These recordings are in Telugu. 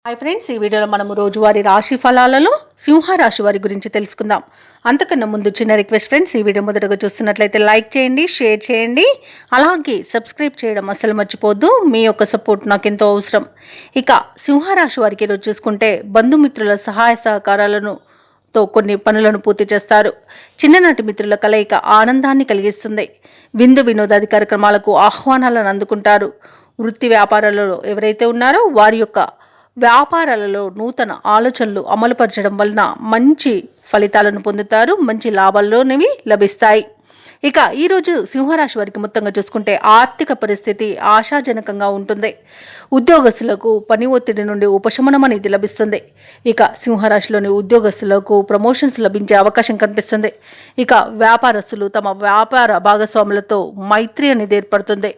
హాయ్ ఫ్రెండ్స్, ఈ వీడియోలో మనము రోజువారీ రాశి ఫలాలలో సింహరాశి వారి గురించి తెలుసుకుందాం. అంతకన్నా ముందు చిన్న రిక్వెస్ట్ ఫ్రెండ్స్, ఈ వీడియో మొదటగా చూస్తున్నట్లయితే లైక్ చేయండి, షేర్ చేయండి, అలాగే సబ్స్క్రైబ్ చేయడం అస్సలు మర్చిపోద్దు. మీ యొక్క సపోర్ట్ నాకు ఎంతో అవసరం. ఇక సింహరాశి వారికి ఈరోజు చూసుకుంటే బంధుమిత్రుల సహాయ సహకారాలను కొన్ని పనులను పూర్తి చేస్తారు. చిన్ననాటి మిత్రుల కలయిక ఆనందాన్ని కలిగిస్తుంది. విందు వినోదాది కార్యక్రమాలకు ఆహ్వానాలను అందుకుంటారు. వృత్తి వ్యాపారాలలో ఎవరైతే ఉన్నారో వారి యొక్క వ్యాపారాలలో నూతన ఆలోచనలు అమలుపరచడం వలన మంచి ఫలితాలను పొందుతారు. మంచి లాభాల్లోనివి లభిస్తాయి. ఇక ఈరోజు సింహరాశి వారికి మొత్తంగా చూసుకుంటే ఆర్థిక పరిస్థితి ఆశాజనకంగా ఉంటుంది. ఉద్యోగస్తులకు పని ఒత్తిడి నుండి ఉపశమనం అనేది లభిస్తుంది. ఇక సింహరాశిలోని ఉద్యోగస్తులకు ప్రమోషన్స్ లభించే అవకాశం కనిపిస్తుంది. ఇక వ్యాపారస్తులు తమ వ్యాపార భాగస్వాములతో మైత్రి అనేది ఏర్పడుతుంది.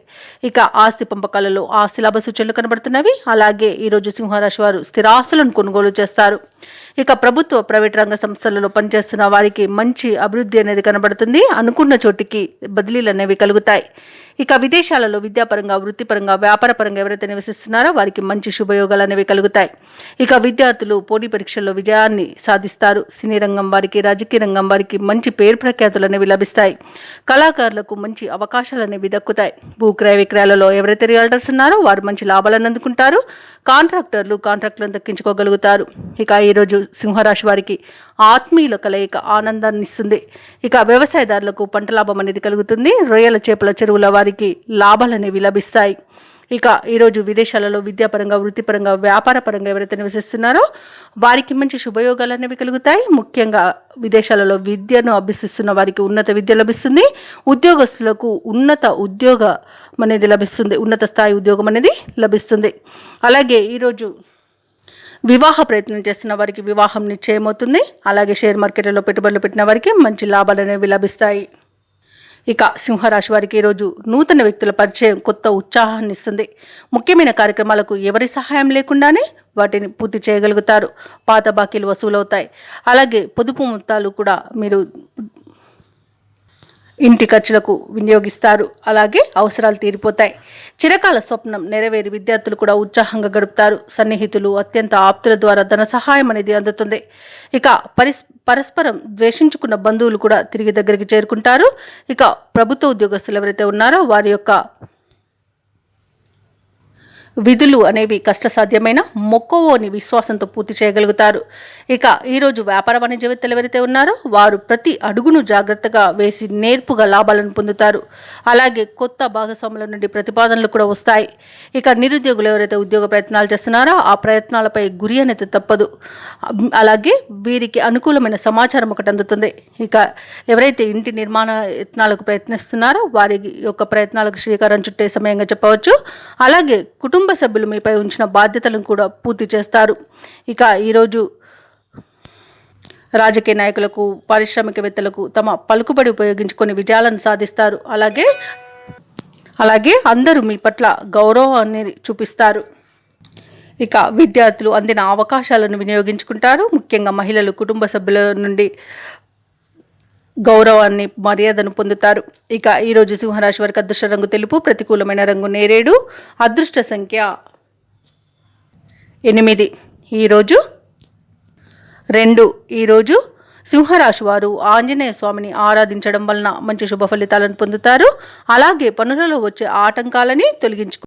ఇక ఆస్తి పంపకాలలో ఆస్తి లాభ సూచనలు కనబడుతున్నవి. అలాగే ఈరోజు సింహరాశి వారు స్థిరాస్తులను కొనుగోలు చేస్తారు. ఇక ప్రభుత్వ ప్రైవేట్ రంగ సంస్థలలో పనిచేస్తున్న వారికి మంచి అభివృద్ధి అనేది కనబడుతుంది. అనుకున్న చోటికి బదిలీలు అనేవి కలుగుతాయి. ఇక విదేశాలలో విద్యాపరంగా, వృత్తిపరంగా, వ్యాపారపరంగా ఎవరైతే నివసిస్తున్నారో వారికి మంచి శుభయోగాలు అనేవి కలుగుతాయి. ఇక విద్యార్థులు పోటీ పరీక్షల్లో విజయాన్ని సాధిస్తారు. సినీ రంగం వారికి, రాజకీయ రంగం వారికి మంచి పేరు ప్రఖ్యాతులు అనేవి లభిస్తాయి. కళాకారులకు మంచి అవకాశాలు అనేవి దక్కుతాయి. భూక్రయ విక్రయాలలో ఎవరైతే రియల్టర్స్ ఉన్నారో వారు మంచి లాభాలను అందుకుంటారు. కాంట్రాక్టర్లు కాంట్రాక్టులను దక్కించుకోగలుగుతారు. ఇక ఈరోజు సింహరాశి వారికి ఆత్మీయుల కలయిక ఆనందాన్ని ఇస్తుంది. ఇక వ్యవసాయదారులకు పంట లాభం అనేది కలుగుతుంది. రొయ్యల చేపల చెరువుల వారికి లాభాలు అనేవి లభిస్తాయి. ఇక ఈరోజు విదేశాలలో విద్యాపరంగా, వృత్తిపరంగా, వ్యాపారపరంగా ఎవరైతే నివసిస్తున్నారో వారికి మంచి శుభయోగాలు అనేవి కలుగుతాయి. ముఖ్యంగా విదేశాలలో విద్యను అభ్యసిస్తున్న వారికి ఉన్నత విద్య లభిస్తుంది. ఉద్యోగస్తులకు ఉన్నత ఉద్యోగం అనేది లభిస్తుంది. ఉన్నత స్థాయి ఉద్యోగం అనేది లభిస్తుంది. అలాగే ఈరోజు వివాహ ప్రయత్నం చేస్తున్న వారికి వివాహం నిశ్చయమవుతుంది. అలాగే షేర్ మార్కెట్లో పెట్టుబడులు పెట్టిన వారికి మంచి లాభాలు అనేవి లభిస్తాయి. ఇక సింహరాశి వారికి ఈరోజు నూతన వ్యక్తుల పరిచయం కొత్త ఉత్సాహాన్ని ఇస్తుంది. ముఖ్యమైన కార్యక్రమాలకు ఎవరి సహాయం లేకుండానే వాటిని పూర్తి చేయగలుగుతారు. పాత బాకీలు వసూలవుతాయి. అలాగే పొదుపు మొత్తాలు కూడా మీరు ఇంటి ఖర్చులకు వినియోగిస్తారు. అలాగే అవసరాలు తీరిపోతాయి. చిరకాల స్వప్నం నెరవేరి విద్యార్థులు కూడా ఉత్సాహంగా గడుపుతారు. సన్నిహితులు, అత్యంత ఆప్తుల ద్వారా ధన సహాయం అనేది అందుతుంది. ఇక పరస్పరం ద్వేషించుకున్న బంధువులు కూడా తిరిగి దగ్గరికి చేరుకుంటారు. ఇక ప్రభుత్వ ఉద్యోగస్తులు ఎవరైతే ఉన్నారో వారి యొక్క విధులు అనేవి కష్టసాధ్యమైన మొక్కవోని విశ్వాసంతో పూర్తి చేయగలుగుతారు. ఇక ఈరోజు వ్యాపార వాణిజ్యవేత్తలు ఎవరైతే ఉన్నారో వారు ప్రతి అడుగును జాగ్రత్తగా వేసి నేర్పుగా లాభాలను పొందుతారు. అలాగే కొత్త భాగస్వాముల నుండి ప్రతిపాదనలు కూడా వస్తాయి. ఇక నిరుద్యోగులు ఎవరైతే ఉద్యోగ ప్రయత్నాలు చేస్తున్నారో ఆ ప్రయత్నాలపై గురి అనేది తప్పదు. అలాగే వీరికి అనుకూలమైన సమాచారం ఒకటి అందుతుంది. ఇక ఎవరైతే ఇంటి నిర్మాణ యత్నాలకు ప్రయత్నిస్తున్నారో వారి యొక్క ప్రయత్నాలకు శ్రీకారం చుట్టే సమయంగా చెప్పవచ్చు. అలాగే కుటుంబ సభ్యులు మీపై ఉంచిన బాధ్యతలను కూడా పూర్తి చేస్తారు. ఇక ఈరోజు రాజకీయ నాయకులకు, పారిశ్రామికవేత్తలకు తమ పలుకుబడి ఉపయోగించుకొని విజయాలను సాధిస్తారు. అలాగే అందరూ మీ పట్ల గౌరవాన్ని చూపిస్తారు. ఇక విద్యార్థులు అందిన అవకాశాలను వినియోగించుకుంటారు. ముఖ్యంగా మహిళలు కుటుంబ సభ్యుల నుండి గౌరవాన్ని, మర్యాదను పొందుతారు. ఇక ఈరోజు సింహరాశి వారికి అదృష్ట రంగు తెలుపు, ప్రతికూలమైన రంగు నేరేడు, అదృష్ట సంఖ్య 8. ఈరోజు 2. ఈరోజు సింహరాశి వారు ఆంజనేయ స్వామిని ఆరాధించడం వలన మంచి శుభ ఫలితాలను పొందుతారు. అలాగే పనులలో వచ్చే ఆటంకాలని తొలగించుకుంటారు.